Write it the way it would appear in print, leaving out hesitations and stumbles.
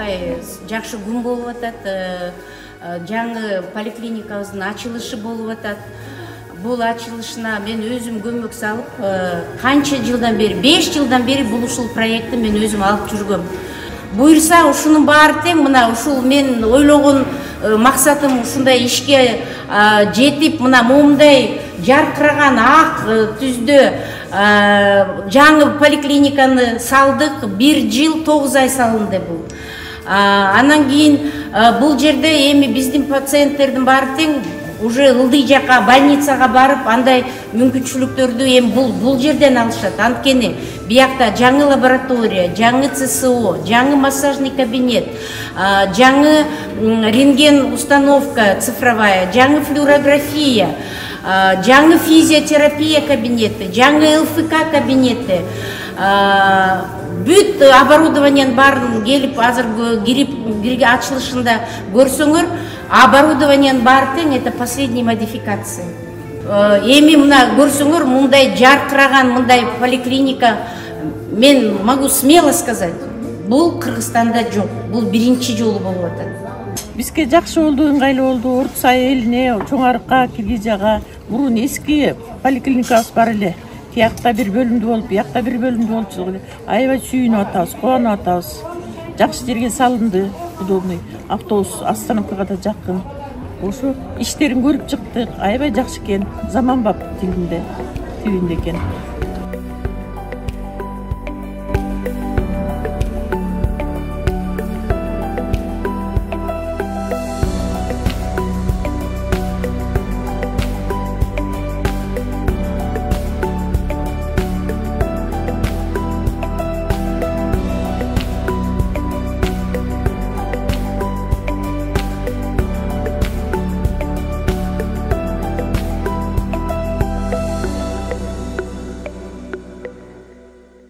мындай жакшы күн болуп атат. Жаңы поликлиникабыздын ачылышы болуп атат. Бул ачылышына мен өзүм көмөк салып, канча жылдан бери, 5 жылдан бери бул ушул проектти мен өзүм алып жүргөм. Буйрса ушунун баары тең мына ушул мен ойлогон максатым ушундай ишке жетип, мына момундай жаркыраган ак түздө жаңы поликлиниканы салдык. 1 жыл 9 ай салынды бул. Анан кийин бул жерде эми биздин пациенттердин баары тең уже ылдый жака больницага барып андай мүмкүнчүлүктөрдү эми бул жерден алышат. Анткени биякта жаңы лаборатория, жаңы ЦСО, жаңы массажный кабинет, жаңы рентген установка цифровая, жаңы флюорография, жаңы физиотерапия кабинети, жаңы ЛФК кабинети, бүт оборудованиянын баарын келип азыр кирип ачылышында көрсөңөр, оборудованиянын баары тең это последний модификация. Эми мына көрсөңөр, мындай жаркыраган мындай поликлиника мен могу смело сказать, бул Кыргызстанда жок. Бул биринчи жолу болуп атат. Бизге жакшы болду, ыңгайлуу болду. Орто Сай элине, Чоң Арыкка, Киргизияга мурун эски поликлиникабыз бар эле. Тиякта бир бөлүмдүү болуп, биякта бир бөлүмдүү болчу. Аябай сүйүнүп атабыз, кубанып атабыз. Жакшы жерге салынды, удобный. Автобус остановкага да жакын. Ошо иштерин көрүп чыктык. Аябай жакшы экен, заманбап тилинде экен.